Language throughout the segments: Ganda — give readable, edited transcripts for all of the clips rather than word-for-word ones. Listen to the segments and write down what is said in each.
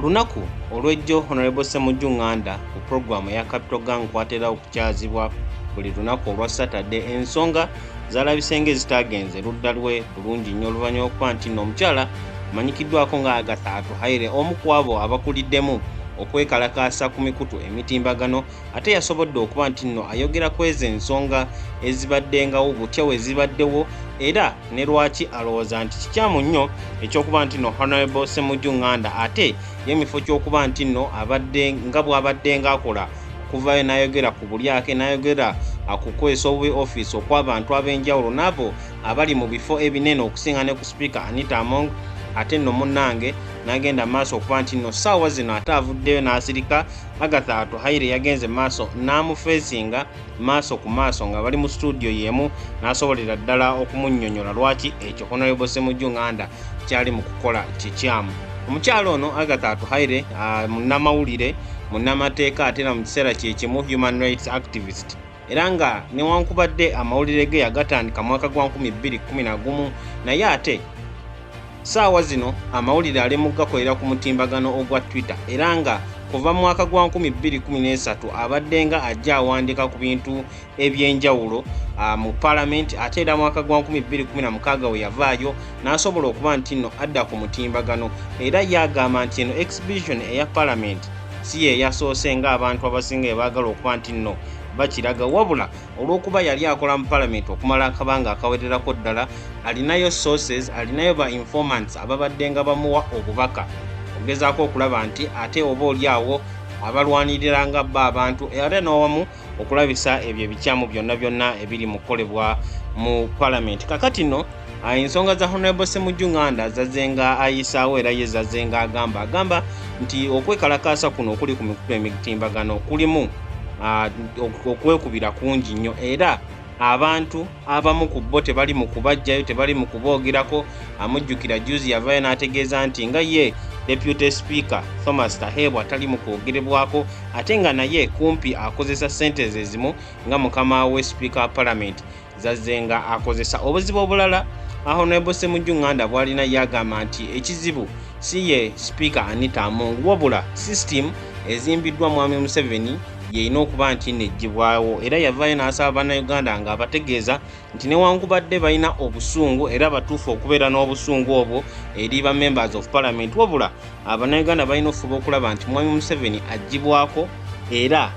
olunaku olw'ejjo Honorable Ssemujju NGANDA ku programu ya Capital Gang kwatera okukyazibwa buli lunaku olwa Saturday. Ensonga zalabise ng'ezitagenze ludda lwe bulungi nnyo oluvannyuma okuba nti nno omukyala amanyikiddwako nga Agatha Atuhaire omu ku abo abakuliddemu okwekalakaasa ku mikutu emitimbagano ate yasobodde okuba nti nno ayogera ku ezo ensonga ezibaddengawo butya we zibaddewo era ne lwaki alowooza nti kikyamu nnyo ekyokuba nti nno Honorable Ssemujju NGANDA ate y'emifo ky'okuba nti nno abadde nga bw'abadde ng'akola okuvayo n'ayogera ku bulyake n'ayogera akukwesa obubi office okw'abantu ab'enjawulo n'abo abali mu bifo ebinene okusinga ne ku Speaker Anita Among ate nno munnange n'agenda maaso okuba nti nno ssaawa zino ate avuddeyo n'asirika. Agatha Atuhaire yagenze maaso n'amufeesinga maaso ku maaso nga bali mu studio yemu n'asobolera ddala okumunnyonnyola lwaki ekyo Honorable Ssemujju NGANDA kyali mu kukola kikyamu. Omukyalo ono Agatha Atuhaire munnamawulire munnamateeka ate era mu kiseera kye kimu human rights activist era nga newankubadde amawulire ge yagatandika mwaka gwa 2011 naye ate saawa zino amawulire ali mu gakolera ku mutimbagano ogwa Twitter era nga kuva mu mwaka gwa 2013 abadde nga ajja awandiika ku bintu ebyenjawulo mu Parliament ate era mwaka gwa 2016 we yavaayo n'asobola okuba nti nno adda ku mutimbagano era yagamba nti eno exhibition eya Parliament si ye yasoose nga abantu abasinga baagala okuba nti nno bakiraga wabula olw'okuba yali akola mu Parliament okumala akabanga akawererako ddala alinayo sources alinayo ba informants ababadde nga bamuwa obubaka ogezaako okulaba nti ate oba oliawo abalwanirira nga bba abantu ate n'owamu okulabisa ebyo ebikyamu byonna ebiri mu kukolebwa mu Parliament. Kakati nno ensonga za Honorable Ssemujju NGANDA zazzenga ayisaawo era ye zazzenga agamba nti okwekalakaasa kuno okuli ku mikutu emitimbagano kulimu okwekubira kungi nnyo era abantu abamu ku bo tebali mu kubajjayo tebali mu kuboogerako. Amujjukira juzi yavaayo n'ategeeza nti nga ye Deputy Speaker Thomas Tahebwa atali mu kwogerebwako ate nga naye kumpi akozesa sentence ezimu nga mukama we Speaker Parliament zazzenga akozesa. Obuzibu obulala Honorable Ssemujju NGANDA bwalina yagamba nti ekizibu si ye Speaker Anita Among wabula system ezimbiddwa Mwami Museveni yeyina okuba nti nejjibwawo era yavaayo n'asaba bannayuganda nga abategeeza nti newankubadde balina obusungu era batuufu okubeera n'obusungu obwo eri ba members of Parliament wabula abannayuganda balina okufuba okulaba nti Mwami Museveni aggyibwako era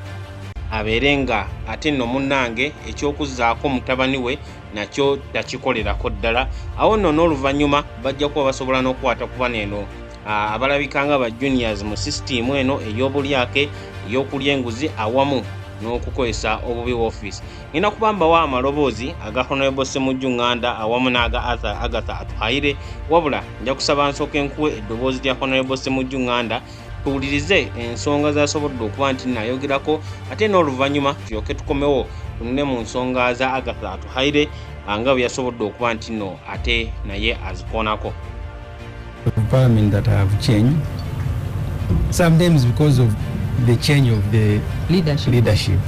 abeere nga ate nno munnange ekyokuzzaako mutabani we nakyo takikolerako ddala. Awo nno n'oluvannyuma bajja kuba basobola n'okukwata kuba neeno abalabika nga ba juniors mu system eno ey'obulyake ey'okulya enguzi awamu n'okukozesa obubi office. Ngenda kubambawo amaloboozi aga Honorable Ssemujju NGANDA awamu n'aga Agatha Atuhaire wabula nja kusaba nsooke nkuwe eddoboozi lya Honorable Ssemujju NGANDA tuwulirize ensonga zasobodde okuba nti nayogerako ate n'oluvannyuma tulyoke tukomewo tunune mu nsonga za Agatha Atuhaire nga bwe yasobodde okuba nti nno ate naye azikoonako. Parliament that have changed sometimes because of the change of the leadership.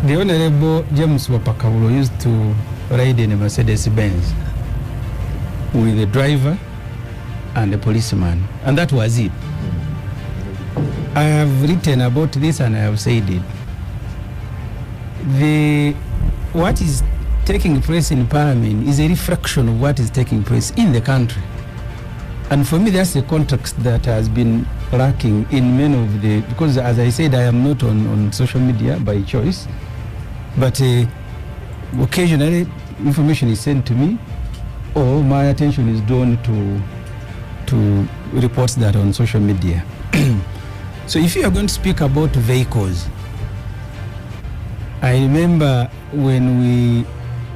The Honorable James Wapakawulo used to ride in a Mercedes-Benz with the driver and the policeman, and that was it. I have written about this and I have said it. What is taking place in Parliament is a reflection of what is taking place in the country. And for me, that's the context that has been lacking in many of the, because as I said, I am not on social media by choice, but occasionally information is sent to me or my attention is drawn to reports that are on social media. So if you are going to speak about vehicles, I remember when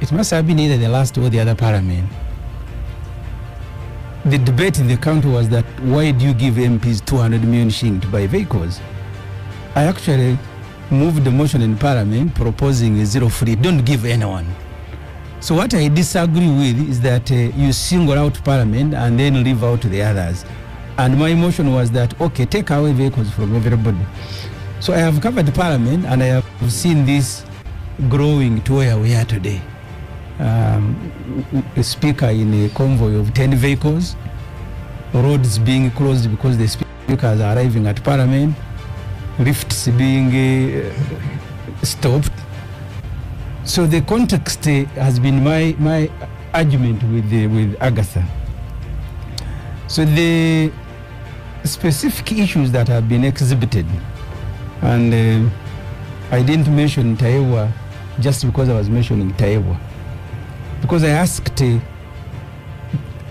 it must have been either the last or the other Parliament, the debate in the country was that why do you give MPs 200 million shilling to buy vehicles? I actually moved the motion in Parliament proposing a zero free, don't give anyone. So what I disagree with is that you single out Parliament and then leave out the others. And my motion was that, okay, take away vehicles from everybody. So I have covered Parliament and I have seen this growing to where we are today. A speaker in a convoy of 10 vehicles, roads being closed because the speakers are arriving at Parliament, lifts being stopped. So the context has been my argument with Agatha. So the specific issues that have been exhibited, and I didn't mention Taiwa just because I was mentioning Taiwa, because I asked,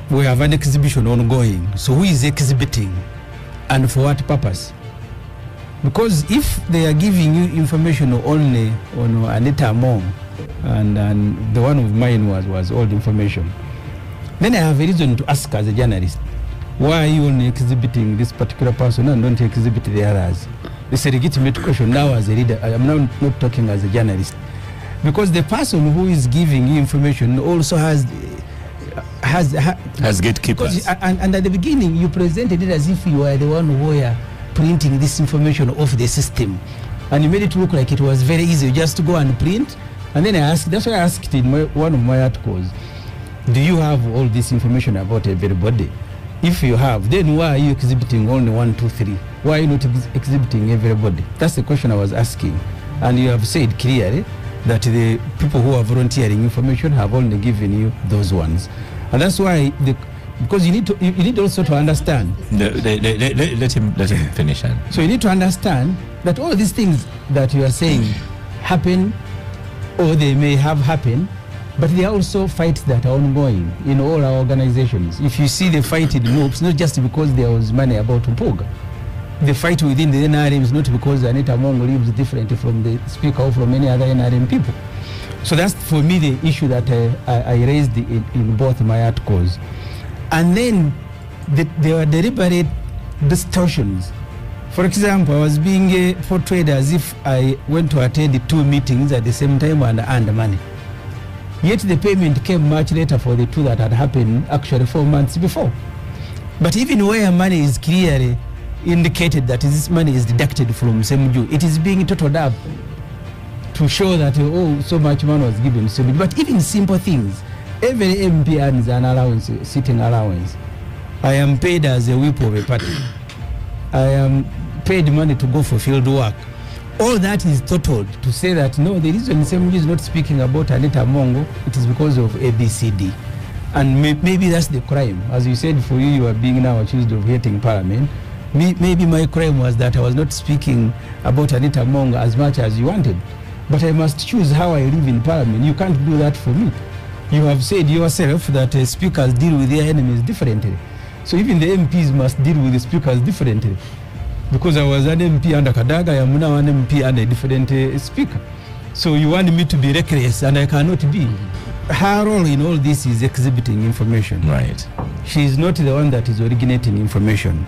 we have an exhibition ongoing, so who is exhibiting and for what purpose? Because if they are giving you information only on Anita Among, and the one of mine was old information, then I have a reason to ask as a journalist, why are you only exhibiting this particular person and don't exhibit the others? It's a legitimate question now as a reader. I am now not talking as a journalist. Because the person who is giving you information also has gatekeepers. And at the beginning, you presented it as if you were the one who were printing this information off the system. And you made it look like it was very easy just to go and print. And then that's why I asked in one of my articles, do you have all this information about everybody? If you have, then why are you exhibiting only 1, 2, 3? Why are you not exhibiting everybody? That's the question I was asking. And you have said clearly that the people who are volunteering information have only given you those ones. And that's why, because you need also to understand. Let him finish. So you need to understand that all these things that you are saying happen, or they may have happened, but there are also fights that are ongoing in all our organizations. If you see the fight in MOPs, not just because there was money about Mpuga. The fight within the NRM is not because Anita Among lives different from the speaker or from any other NRM people. So that's for me the issue that I raised in both my articles. And then there were deliberate distortions. For example, I was being portrayed as if I went to attend 2 meetings at the same time and earned money. Yet the payment came much later for the 2 that had happened actually 4 months before. But even where money is clearly indicated that this money is deducted from Ssemujju, it is being totaled up to show that, oh, so much money was given to Ssemujju. But even simple things, every MP earns an allowance, sitting allowance. I am paid as a whip of a party. I am paid money to go for field work. All that is totaled to say that, no, the reason Ssemujju is not speaking about Anita Amongo, it is because of ABCD. And maybe that's the crime. As you said, for you are being now accused of hating Parliament. Maybe my crime was that I was not speaking about Anita Amongo as much as you wanted. But I must choose how I live in Parliament. You can't do that for me. You have said yourself that speakers deal with their enemies differently. So even the MPs must deal with the speakers differently. Because I was an MP under Kadaga, I am now an MP under a different speaker. So you want me to be reckless, and I cannot be. Her role in all this is exhibiting information. Right. She is not the one that is originating information.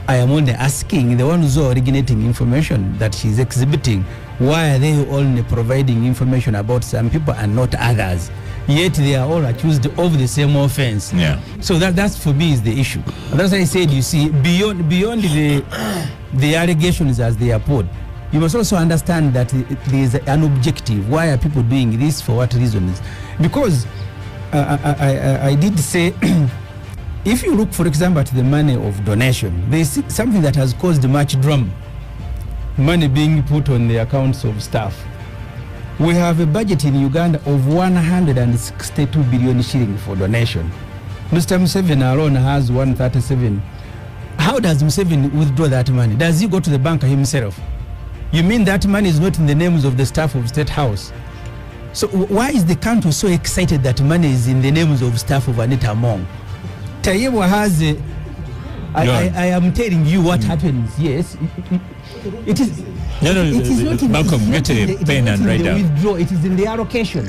I am only asking the ones who are originating information that she is exhibiting, why are they only providing information about some people and not others? Yet they are all accused of the same offense. Yeah. So that's for me is the issue. And that's why I said, you see, beyond the allegations as they are put, you must also understand that there is an objective. Why are people doing this? For what reasons? Because I did say, if you look, for example, at the money of donation, there is something that has caused much drama. Money being put on the accounts of staff. We have a budget in Uganda of 162 billion shillings for donation. Mr. Museveni alone has 137. How does Museveni withdraw that money? Does he go to the bank himself? You mean that money is not in the names of the staff of State House? So why is the country so excited that money is in the names of staff of Anita Among? Tayewa has a, I am telling you what happens. Yes, it is. It is not in Malcolm, get a pen and write down. Withdraw. It is in the allocation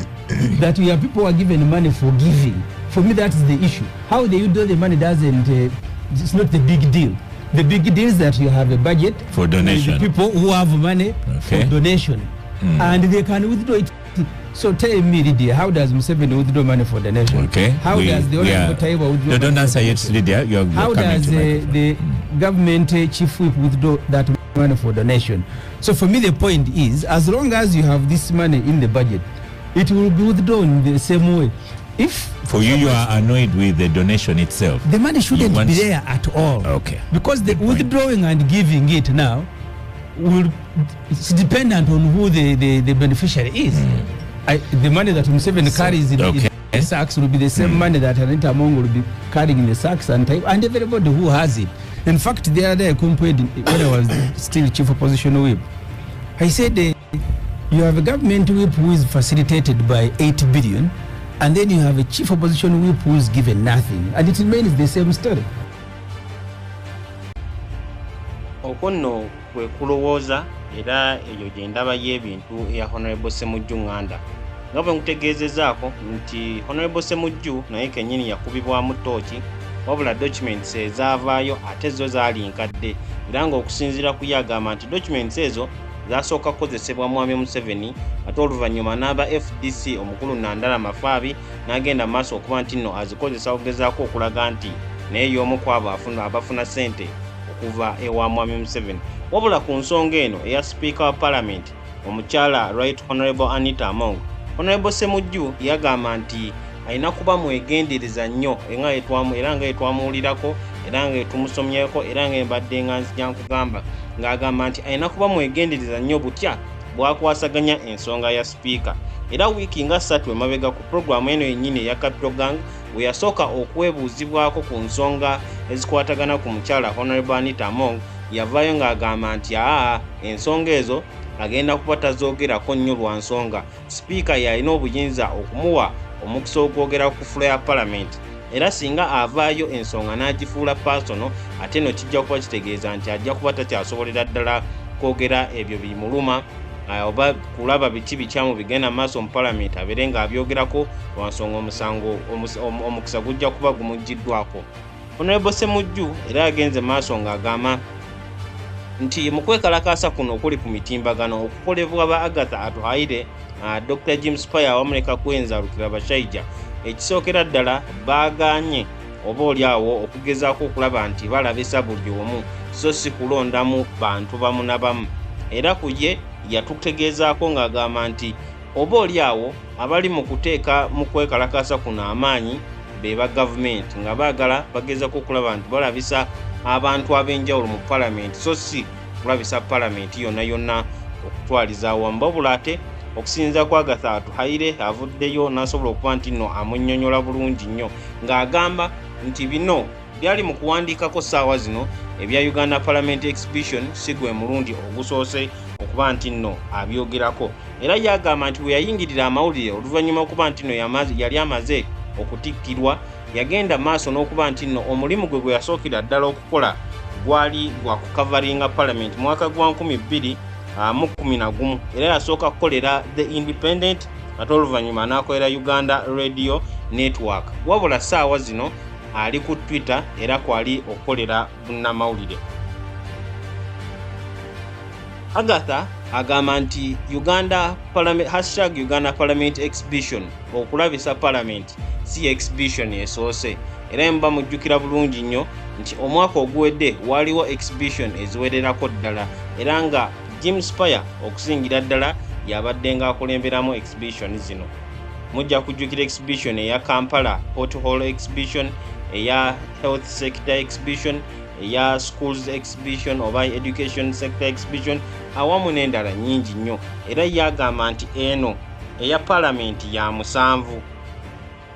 that we have people who are given money for giving. For me, that is the issue. How they withdraw the money doesn't. It's not the big deal. The big deal is that you have a budget for donation. The people who have money for donation, and they can withdraw it. So tell me, Lydia, how does Museveni withdraw money for donation? Okay. How does the Honorable Taiwa withdraw? No, don't answer yet, Lydia. How does the government chief whip withdraw that money for donation? So for me, the point is, as long as you have this money in the budget, it will be withdrawn the same way. If for you are annoyed with the donation itself. The money shouldn't be there at all. Okay. Because the withdrawing and giving it now it's dependent on who the beneficiary is. The money that Museveni carries in the sacks will be the same money that Anita Among will be carrying in the sacks and everybody who has it. In fact, the other day I compared when I was still chief opposition whip. I said you have a government whip who is facilitated by 8 billion, and then you have a chief opposition whip who is given nothing, and it remains the same story. Okono kwe kulowooza era eyo gye ndaba y'ebintu eya Honorable Ssemujju NGANDA. Nga bwe nkutegeezezaako nti Honorable Ssemujju naye kennyini yakubibwamu ttooki, wabula documents ezaavaayo ate zo zaali nkadde, era ng'okusinziira ku ye agamba nti documents ezo zasooka kukozesebwa Mwami Museveni ate oluvannyuma n'aba FDC omukulu Nandala Mafaabi n'agenda maaso okuba nti nno azikozesa okugezaako okulaga nti naye y'omu ku abo abafuna ssente okuva ewa Mwami Museveni. Wabula ku nsonga eno eya Speaker wa Parliament omukyala Right Honorable Anita Among, Honorable Ssemujju yagamba nti alina kuba mwegendereza nnyo era nga yetwamuwulirako era nga yetumusomyeko era nga embadde nga nzija nkugamba ng'agamba nti alina kuba mwegendereza nnyo butya bwakwasaganya ensonga ya Speaker. Era wiiki nga 3 emabega ku programu eno yennyini eya Capital Gang we yasooka okwebuuzibwako ku nsonga ezikwatagana ku mukyala Honorable Anita Among, yavaayo ng'agamba nti ensonga ezo agenda kuba tazoogerako nnyo lwa nsonga Speaker yalina obuyinza okumuwa omukisa okwogera ku floor ya Parliament, era singa avaayo ensonga n'agifuula personal ate no kijja kuba kitegeeza nti ajja kuba takyasobolera ddala kwogera ebyo bimuluma oba kulaba biki bikyamu bigenda maaso mu Parliament abeere ng'abyogerako lwa nsonga omukisa gujja kuba gumuggiddwako. Honorable Ssemujju era agenze maaso ng'agamba nti mu kwekalakaasa kuno okuli ku mitimbagano okukolebwa ba Agatha Atuhaire, Dr. James Paya awamuleka kwenza Lutalo Bashaija, ekisookera ddala baaganye oba oliawo okugezaako okulaba nti balabisa buli omu so si kulondamu bantu bamu na bamu. Era ku ye yatutegeezaako ng'agamba nti oba oliawo abali mu kuteeka mu kwekalakaasa kuno amaanyi be ba gavumenti nga baagala bagezaako okulaba nti balabisa abantu ab'enjawulo mu Parliament so si kulabisa Parliament yonna yonna okutwaliza awamu. Wabula ate okusinza kwa Agatha Atuhaire avuddeyo n'asobola okuba nti nno amunnyonnyola bulungi nnyo ng'agamba nti bino byali mu kuwandiikako ssaawa zino ebya Uganda Parliament Exhibition si gwe mulundi ogusoose okuba nti nno abyogerako. Era yagamba nti bwe yayingirira amawulire oluvannyuma okuba nti nno yali amaze okutikkirwa, yagenda maaso n'okuba nti nno omulimu gwe yasookera ddala okukola gwali gwa kukavaringa Parliament mwaka gwa 2011 era yasooka kukolera The Independent ate oluvannyuma n'akolera Uganda Radio Network. Wabula ssaawa zino ali ku Twitter era kwali okukolera bunnamawulire. Agatha agamba nti Uganda Parliament Exhibition okulabisa Parliament si exhibition esoose, era mba mujjukira bulungi nnyo nti omwaka oguwedde waliwo exhibition eziwererako ddala era nga James Paya okusingira ddala yabadde nga akulemberamu exhibition zino. Mujja kujjukira exhibition eya Kampala Pothole Exhibition, eya Health Sector Exhibition, eya Schools Exhibition oba Education Sector Exhibition awamu n'endala nnyingi nnyo. Era yagamba nti eno eya Parliament ya 7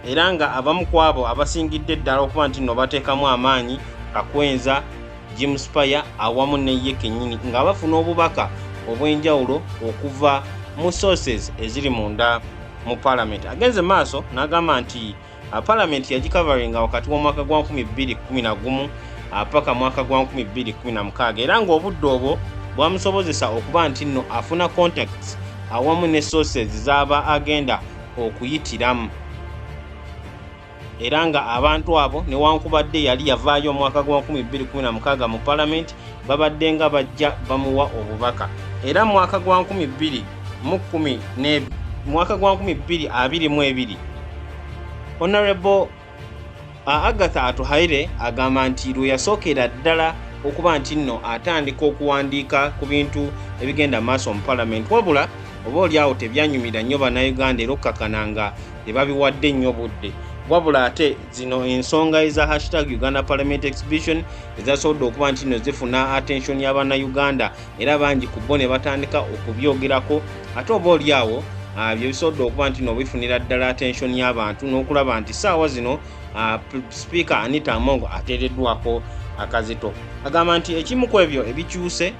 era nga abamu ku abo abasingidde ddala okuba nti nno bateekamu amaanyi Kakwenza, James Paya awamu ne ye kennyini nga bafuna obubaka obw'enjawulo okuva mu sources eziri munda mu Parliament. Agenze maaso n'agamba nti Parliament yagikavaringa wakati w'omwaka gwa 2011 paka mwaka gwa 2016 era ng'obudde obwo bwamusobozesa okuba nti nno afuna contacts awamu ne sources z'aba agenda okuyitiramu, era nga abantu abo newankubadde yali yavaayo omwaka gwa 2016 mu Parliament babadde nga bajja bamuwa obubaka. Era mwaka gwa 2022 Honorable Agatha Atuhaire agamba nti lwe yasookera ddala okuba nti nno atandika okuwandiika ku bintu ebigenda maaso mu Parliament, wabula oba oliawo tebyanyumira nnyo bannayuganda era okkakananga tebabiwadde nnyo budde. Wabula ate zino ensonga eza hashtag Uganda Parliament Exhibition ezasobodde okuba nti nno zifuna attention y'abannayuganda era bangi ku bo ne batandika okubyogerako, ate oba oliawo bye bisobodde okuba nti nno bifunira ddala attention y'abantu n'okulaba nti ssaawa zino Speaker Anita Among ateereddwako akazito. Agamba nti ekimu ku ebyo ebikyuse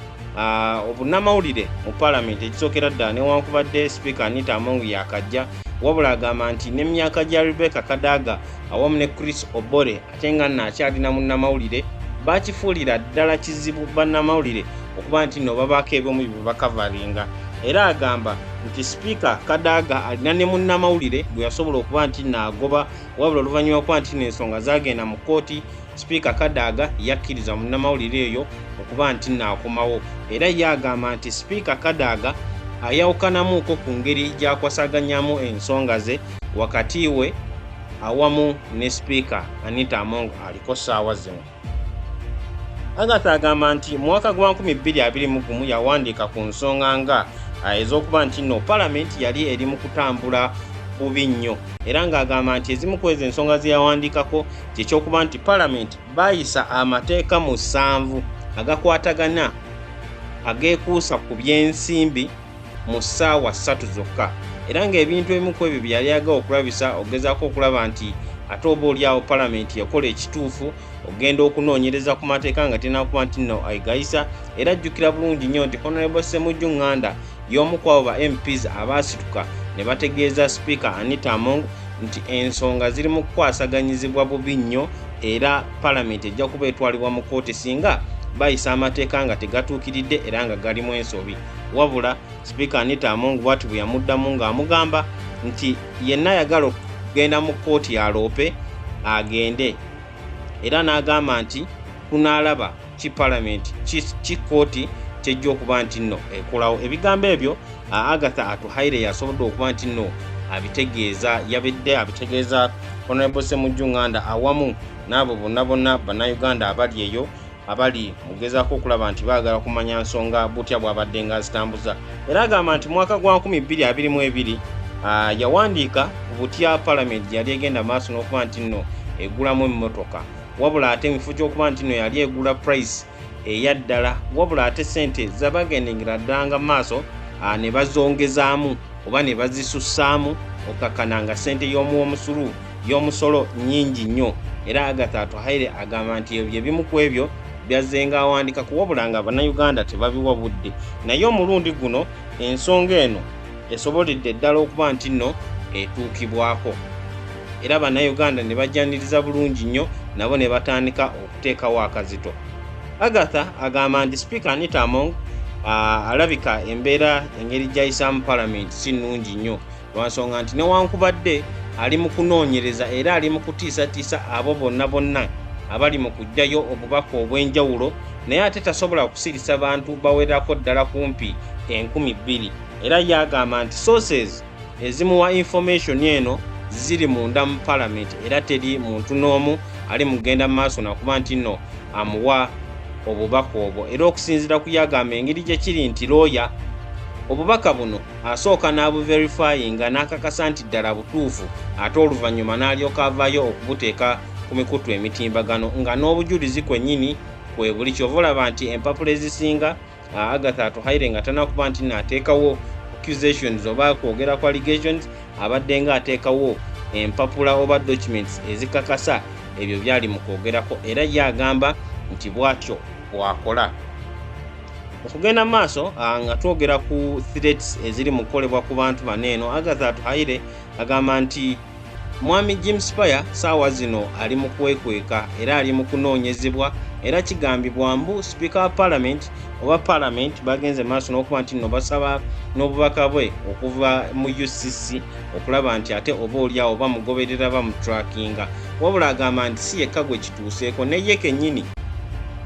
obunnamawulire mu Parliament ekisookera ddala newankubadde Speaker Anita Among yakajja, wabula agamba nti n'emyaka gya Rebecca Kadaga awamu ne Chris Obore ate nga nnakyalina munnamawulire bakifuulira ddala kizibu bannamawulire okuba nti nno babaako ebyomu bye bakavaringa. Era agamba nti Speaker Kadaga alina ne munnamawulire gwe yasobola okuba nti naagoba, wabula oluvannyuma okuba nti n'ensonga zagenda mu kkooti Speaker Kadaga yakkiriza munnamawulire eyo okuba nti naakomawo. Era yagamba nti Speaker Kadaga ayawukanamuuko ku ngeri gy'akwasaganyamu ensonga ze wakati we awamu ne Speaker Anita Among aliko ssaawa zino. Agatha agamba nti mu mwaka gwa 2021 yawandiika ku nsonga nga ez'okuba nti nno Parliament yali eri mu kutambula bubi nnyo, era ng'agamba nti ezimu ku ezo ensonga ze yawandiikako kyekyokuba nti Parliament baayisa amateeka 7 agakwatagana ageekuusa ku by'ensimbi mu ssaawa 3 zokka, era ng'ebintu ebimu ku ebyo bye yali agawa okulabisa ogezaako okulaba nti ate oba oliawo Parliament yakola ekituufu ogenda okunoonyereza ku mateeka nga tenakuba nti nno ayigayisa. Era ajjukira bulungi nnyo nti Honorable Ssemujju NGANDA y'omu ku abo ba MPs abaasituka ne bategeeza Speaker Anita Among nti ensonga ziri mu kukwasaganyizibwa bubi nnyo era Parliament ejja kuba etwalibwa mu kkooti singa bayisa amateeka nga tegatuukiridde era nga galimu ensobi. Wabula Speaker Anita Among bw'ati bwe yamuddamu ng'amugamba nti yenna ayagala okugenda mu kkooti yaloope agende, era n'agamba nti tunaalaba ki Parliament ki kkooti kyejja okuba nti nno ekolawo. Ebigambo ebyo Agatha Atuhaire yasobodde okuba nti nno abitegeeza, yabedde abitegeeza Honorable Ssemujju NGANDA awamu n'abo bonna bannayuganda abali eyo abali mugezaako okulaba nti baagala kumanya nsonga butya bw'abadde nga zitambuza. Era agamba nti mwaka gwa 2022 yawandiika butya Parliament yali egenda maaso n'okuba nti nno egulamu emmotoka, wabula ate emifo gy'okuba nti nno yali egula price eyaddala, wabula ate sente zabagendengera ddala nga maaso ne bazongezaamu oba ne bazisussaamu okkakananga sente y'omusolo nnyingi nnyo. Era Agatha Atuhaire agamba nti ebyo bimu ku ebyo byazzenga awandika kuwabula nga bannayuganda tebabiwa budde. Naye omulundi guno ensonga eno esoboledde ddala okuba nti nno etuukibwako, era bannayuganda ne bajjaniriza bulungi nnyo nabo ne batandika okuteekawo akazito. Agatha agamba nti Speaker Anita Among alabika embeera engeri gy'ayisaamu Parliament si nnungi nnyo, lwansonga nti newankubadde ali mu kunoonyereza era ali mu kutiisatiisa abo bonna abali mu kuggyayo obubaka obw'enjawulo, naye ate tasobola kusirisa bantu bawerako ddala kumpi 20,000. Era yagamba nti sources ezimuwa information eno ziri munda mu Parliament era teri muntu n'omu ali mugenda mu maaso nakuba nti nno amuwa obubaka obwo. Era okusinziira ku yagamba engeri gye kiri nti looya obubaka buno asooka n'abuverifyinga n'akakasa nti ddala butuufu, ate oluvannyuma n'alyoka avaayo okubuteeka ku mikutu emitimbagano nga n'obujulizi kwennyini kwe buli kyova olaba nti empapula ezisinga Agatha Atuhaire nga tanakuba nti naateekawo accusations oba kwogera ku allegations, abadde nga ateekawo empapula oba documents ezikakasa ebyo byali mu kwogerako. Era yagamba nti bw'atyo bwakola. Okugenda maaso nga twogera ku threats eziri mu kukolebwa ku bantu baneeno, Agatha Atuhaire agamba nti Mwami James Paya saawa zino ali mu kwekweka era ali mu kunoonyezebwa, era kigambibwa mbu Speaker wa Parliament oba Parliament bagenze maaso n'okuba nti nno basaba n'obubaka bwe okuva mu UCC okulaba nti ate oba oliawo bamugoberera bamutrackinga. Wabula agamba nti si yekka gwe kituuseeko, naye kennyini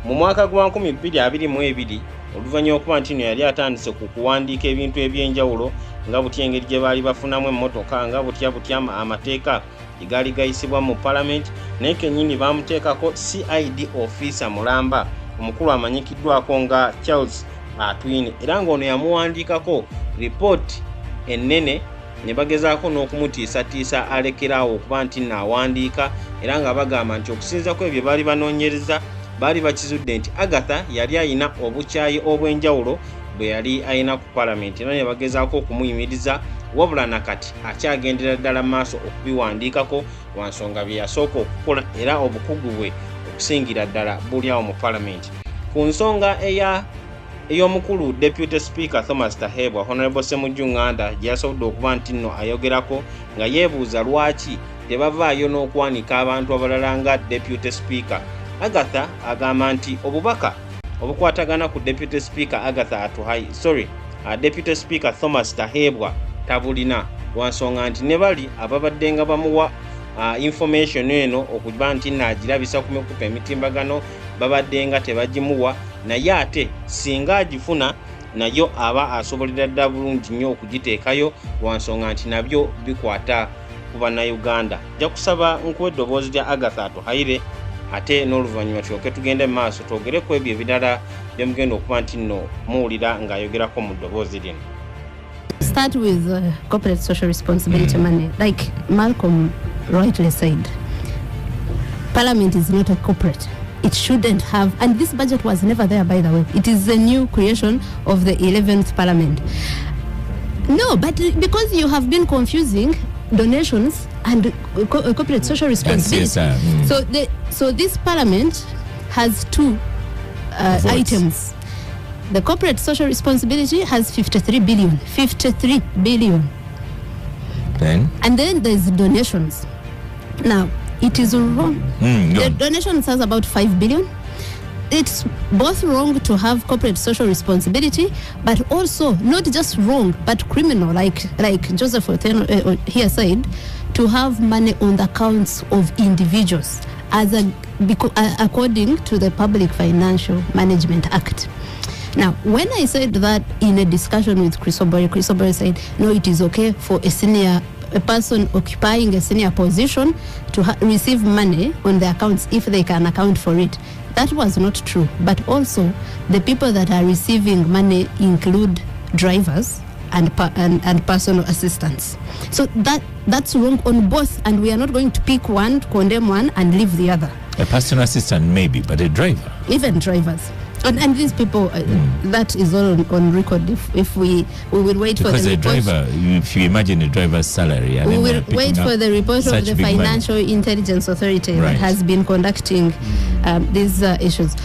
mu mwaka gwa 2022 oluvannyuma okuba nti nno yali atandise ku kuwandiika ebintu eby'enjawulo nga butya engeri gye baali bafunamu emmotoka, nga butya amateeka egaali gayisibwa mu Parliament, naye kennyini bamuteekako CID officer mulamba omukulu amanyikiddwako nga Charles Atwine, era ng'ono yamuwandiikako report ennene ne bagezaako n'okumutiisatiisa alekeraawo okuba nti naawandiika era nga bagamba nti okusinza ku ebyo baali banoonyereza baali bakizudde nti Agatha yali ayina obukyayi obw'enjawulo bwe yali ayina ku Parliament era ne bagezaako okumuyimiriza wabula nakati akyagendera ddala maaso okubiwandiikako lwa nsonga bye yasooka okukola era obukugu bwe okusingira ddala buli awo mu Parliament. Ku nsonga ey'omukulu Deputy Speaker Thomas Tahebwa, Honorable Ssemujju Nganda gye yasobodde okuba nti nno ayogerako nga yeebuuza lwaki tebavaayo n'okwanika abantu abalala nga Deputy Speaker. Agatha agamba nti obubaka obukwatagana ku Deputy Speaker Deputy Speaker Thomas Tahebwa tabulina lwa nsonga nti ne bali ababadde nga bamuwa information eno okuba nti naagirabisa ku mikupa emitimbagano babadde nga tebagimuwa, naye ate singa agifuna nayo aba asobolera ddala bulungi nnyo okugiteekayo lwa nsonga nti nabyo bikwata ku bannayuganda. Nja kusaba nkuwa eddoboozi lya Agatha Atuhaire ate n'oluvannyuma tulyoke tugende mu maaso twogereko ebyo ebirala bye mugenda okuba nti nno muwulira ng'ayogerako mu ddoboozi lino. Start with corporate social responsibility money. Like Malcolm rightly said, Parliament is not a corporate. It shouldn't have, and this budget was never there, by the way. It is a new creation of the 11th Parliament. No, but because you have been confusing donations and corporate social responsibility. So this Parliament has two items. The corporate social responsibility has 53 billion. 53 billion. And then there's donations. Now, it is wrong. The donations has about 5 billion. It's both wrong to have corporate social responsibility, but also not just wrong, but criminal, like Joseph Oteno here said, to have money on the accounts of individuals according to the Public Financial Management Act. Now, when I said that in a discussion with Chris Obore said, no, it is okay for a person occupying a senior position to receive money on their accounts if they can account for it. That was not true. But also, the people that are receiving money include drivers and personal assistants. So that's wrong on both, and we are not going to pick one, condemn one, and leave the other. A personal assistant maybe, but a driver. Even drivers. And these people, that is all on record. If we will wait for the report. Because a driver, if you imagine a driver's salary. We will wait for the report of the Financial Intelligence Authority that has been conducting these issues.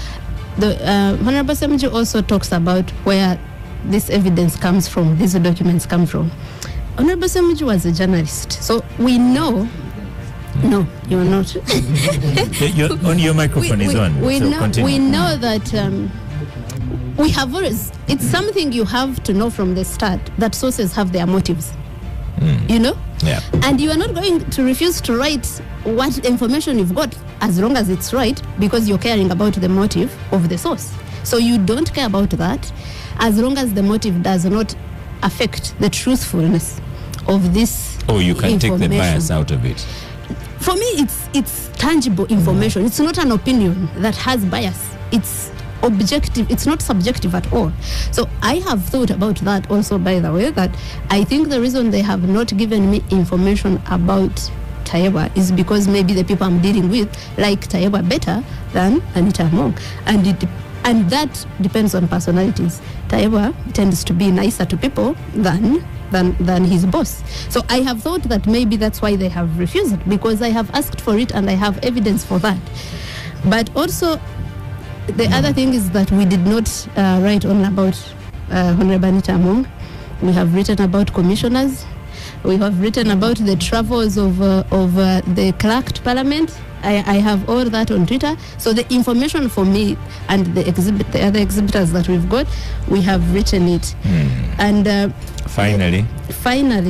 The Honorable Ssemujju also talks about where this evidence comes from, these documents come from. Honorable Ssemujju was a journalist, so we know. No, you're not. Your microphone is on. We know that we have always. It's something you have to know from the start that sources have their motives. You know. Yeah. And you are not going to refuse to write what information you've got as long as it's right, because you're caring about the motive of the source. So you don't care about that as long as the motive does not affect the truthfulness of this. Oh, you can take the bias out of it. For me, it's tangible information. It's not an opinion that has bias. It's objective. It's not subjective at all. So I have thought about that also, by the way, that I think the reason they have not given me information about Tahebwa is because maybe the people I'm dealing with like Tahebwa better than Anita Among. And that depends on personalities. Tahebwa tends to be nicer to people than his boss. So I have thought that maybe that's why they have refused it, because I have asked for it and I have evidence for that. But also, the other thing is that we did not write only about Honorable Anita Among. We have written about commissioners. We have written about the travels of the clerked parliament. I have all that on Twitter. So the information for me and the other exhibitors that we've got, we have written it. And finally,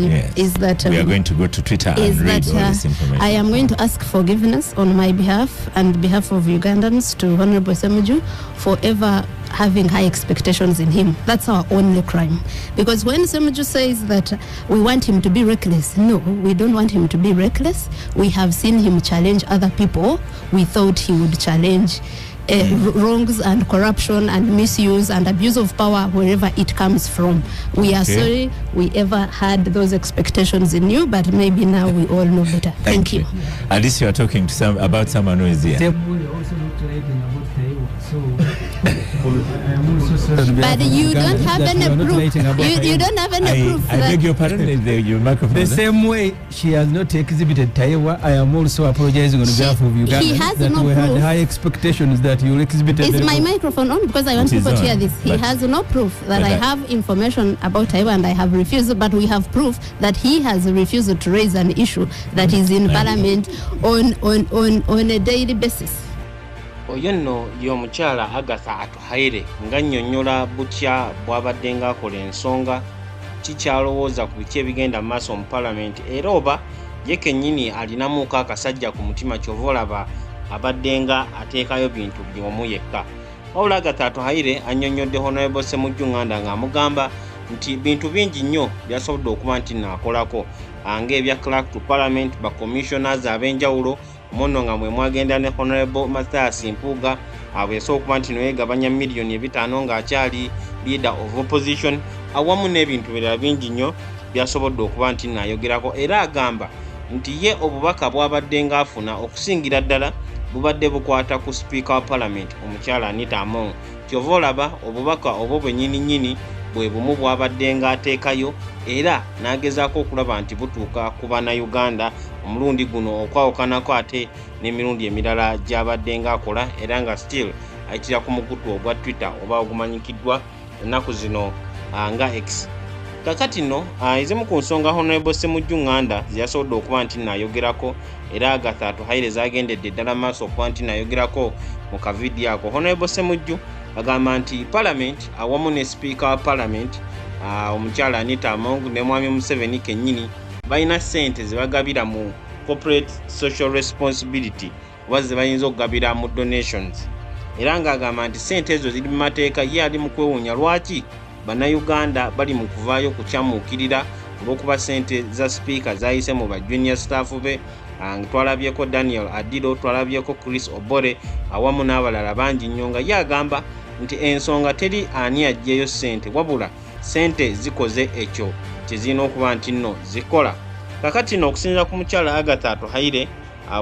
yes, is that we are going to go to Twitter and read all this information. I am going to ask forgiveness on my behalf and behalf of Ugandans to Honorable Ssemujju for ever having high expectations in him. That's our only crime. Because when Ssemujju says that we want him to be reckless, no, we don't want him to be reckless. We have seen him challenge other people. We thought he would challenge wrongs and corruption and misuse and abuse of power wherever it comes from. We are sorry we ever had those expectations in you, but maybe now we all know better. Thank you. At least you are talking to about someone who is here. But you don't have any proof. You don't have any proof. I beg your pardon. Your microphone. The same way she has not exhibited Taiwa, I am also apologizing on behalf of Uganda. He has that no we proof. had high expectations that you exhibited. Is my microphone on? Because I want people to hear this. He has no proof that I have information about Taiwan and I have refused, but we have proof that he has refused to raise an issue that is in Parliament on a daily basis. Oyo nno y'omukyala Agatha Atuhaire nga nnyonnyola butya bw'abadde ng'akola ensonga kikyalowooza ku biki ebigenda mu maaso mu Parliament era oba ye kennyini alinamuuko akasajja ku mutima kyova olaba abadde nga ateekayo bintu by'omu yekka. Wabula Agatha Atuhaire annyonnyodde Honorable Ssemujju Nganda ng'amugamba nti bintu bingi nnyo byasobodde okuba nti naakolako ng'ebya clerk to Parliament, ba commissioners ab'enjawulo mono nga mwe mwagenda ne Honorable Mathias Mpuuga abweso okuba nti noyegabanya miliyoni 5 ng'akyali leader of opposition awamu n'ebintu birala bingi nnyo byasobodde okuba nti naayogerako era agamba nti ye obubaka bw'abadde ng'afuna okusingira ddala bubadde bukwata ku Speaker wa Parliament omukyala Anita Among. Kyova olaba obubaka obwo bwennyini bwe bumu bw'abadde ng'ateekayo era n'agezaako okulaba nti butuuka ku bannayuganda omulundi guno okwawukanako ate n'emirundi emirala gy'abadde ng'akola era nga still ayitira ku mukutu ogwa Twitter oba ogumanyikiddwa ennaku zino nga X. Kakati nno ezimu ku nsonga Honorable Ssemujju Nganda ziyasobodde okuba nti naayogerako era Agatha Atuhaire zagendedde ddala maaso okuba nti naayogerako mu kavidiyo ako. Honorable Ssemujju agamba nti Parliament awamu ne Speaker wa Parliament omukyala Anita Among ne Mwami Museveni kennyini balina ssente ze bagabira mu corporate social responsibility oba ze bayinza okugabira mu donations era ng'agamba nti ssente ezo ziri mu mateeka ye ali mu kwewuunya lwaki bannayuganda bali mu kuvaayo kukyamuukirira olw'okuba ssente za Speaker zayise mu ba junior staff be. Twalabyeko Daniel Adilo, twalabyeko Chris Obore awamu n'abalala bangi nnyo nga ye agamba nti ensonga teri ani aggyeyo ssente wabula ssente zikoze ekyo kyezirina okuba nti nno zikola. Kakati nno okusinziira ku mukyala Agatha Atuhaire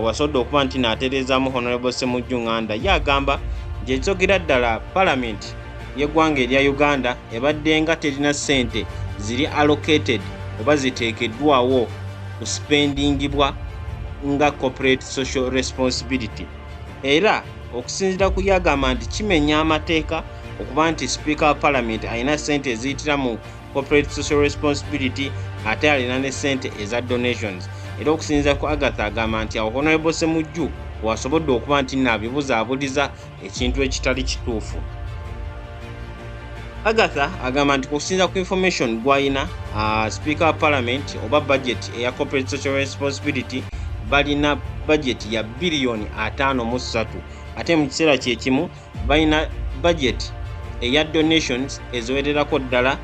wasobodde okuba nti naatereezaamu Honorable Ssemujju Nganda ye agamba nti ekizogera ddala Parliament y'eggwanga erya Uganda ebadde nga terina ssente ziri allocated oba ziteekeddwawo kuspendingibwa nga corporate social responsibility era okusinziira ku yagamba nti kimenya amateeka okuba nti Speaker wa Parliament alina ssente eziyitira mu corporate social responsibility ate alina ne ssente eza donations era okusinziira ku Agatha agamba nti awo Honorable Ssemujju wasobodde okuba nti naabibuzaabuliza ekintu ekitali kituufu. Agatha agamba nti kusinziira ku information gw'alina Speaker wa Parliament oba budget eya corporate social responsibility balina budget ya biliyoni 5.3 ate mu kiseera kyekimu balina budget eya donations eziwererako ddala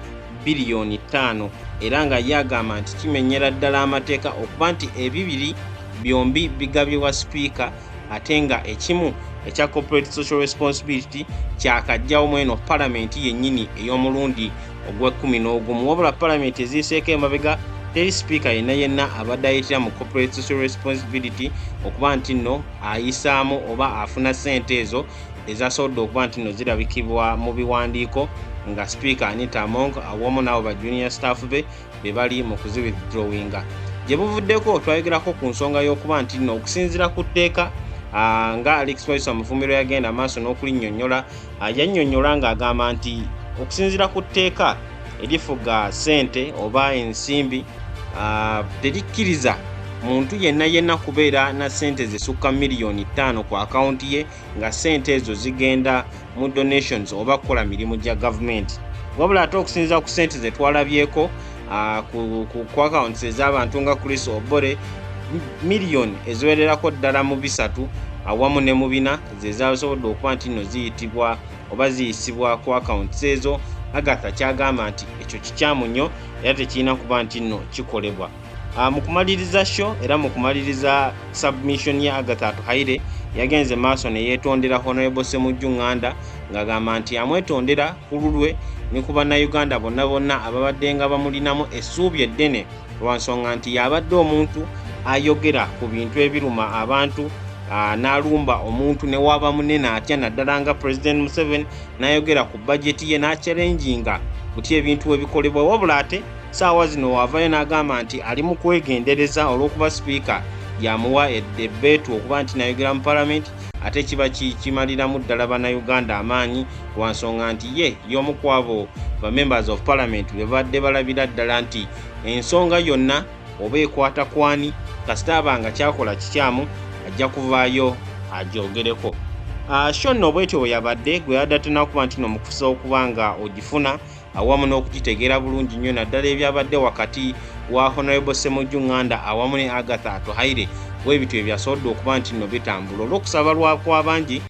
biliyoni 5 era nga yagamba nti kimenyera ddala amateeka okuba nti ebibiri byombi bigabibwa Speaker ate nga ekimu ekya corporate social responsibility kyakajjawo mweno Parliament yennyini ey'omulundi ogw'11 wabula Parliament eziiseeko emabega teri Speaker yenna abadde ayitira mu corporate social responsibility okuba nti nno ayisaamu oba afuna ssente ezo ezasobodde okuba nti nno zirabikibwa mu biwandiiko nga Speaker Anita Among awamu n'abo ba junior staff be bali mu kuziwithdrawinga. Gye buvuddeko twayogerako ku nsonga y'okuba nti nno okusinziira ku tteeka nga Alex Waiso Mufumbiro yagenda maaso n'okulinnyonnyola yannyonnyola ng'agamba nti okusinziira ku tteeka erifuga ssente oba ensimbi terikkiriza muntu yenna kubeera na ssente zisukka miliyoni 5 ku akawunti ye nga ssente ezo zigenda mu donations oba kukola mirimu gya gavumenti. Wabula ate okusinziira ku ssente ze twalabyeko ku accounts ez'abantu nga Chris Obore miliyoni eziwererako ddala mu 3 awamu ne mu 4 ze zasobodde okuba nti nno ziyitibwa oba ziyisibwa ku accounts ezo. Agatha kyagamba nti ekyo kikyamu nnyo era tekirina kuba nti nno kikolebwa. mu kumaliriza show era mu kumaliriza submission ya Agatha Atuhaire yagenze maaso ne yeetondera Honorable Ssemujju NGANDA ng'agamba nti amwetondera ku lulwe ne ku bannayuganda bonna ababadde nga bamulinamu essuubi eddene olwansonga nti yabadde omuntu ayogera ku bintu ebiruma abantu n'alumba omuntu ne waba munene atya naddala nga President Museveni n'ayogera ku budget ye n'achallenginga buti ebintu we bikolebwa wabula ate saawa zino wavayo n'agamba nti ali mu kwegendereza olw'okuba speaker yamuwa ebbeetu okuba nti nayogera mu Parliament ate kiba kimaliramu ddala bannayuganda amaanyi lwansonga nti ye y'omu ku abo ba members of Parliament be badde balabira ddala nti ensonga yonna oba ekwata kwani kasita abanga kyakola kikyamu ajja kuvaayo agyogereko. Shonno bwetyo yabadde gwe yadatana okuba nti n'omukusa okuba nga ogifuna awamu n'okugitegeera bulungi nnyo naddala ebyabadde wakati wa Honorable Ssemujju NGANDA awamu ne Agatha Atuhaire bwebityo ebyasobodde okuba nti nno bitambula olw'okusaba lwako abangi.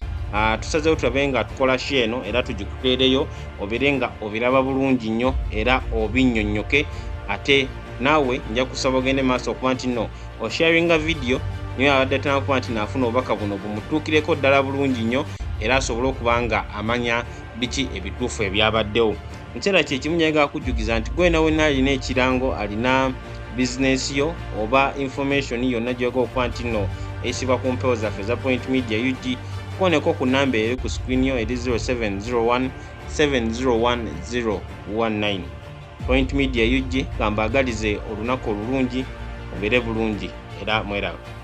Tusazeewo tulabe nga tukola share eno era tugikuteereyo obere nga obiraba bulungi nnyo era obinnyonnyoke ate naawe nja kusaba ogende maaso okuba nti nno osharinga video niyo abadde atana okuba nti naafuna obubaka buno bumutuukireko ddala bulungi nnyo era asobole okuba nga amanya biki ebituufu ebyabaddewo. Nkiseera kyekimu nyaga kujjukiza nti gwe nawe alina ekirango alina bizinesi yo oba information yonna gy'oyagala okuba nti nno esiba ku mpewo zaffe za Point Media UG koneko ku namba eri ku screen yo eri 0701 701 019. Point Media UG kambagalize olunaku olulungi obere bulungi era mweraba.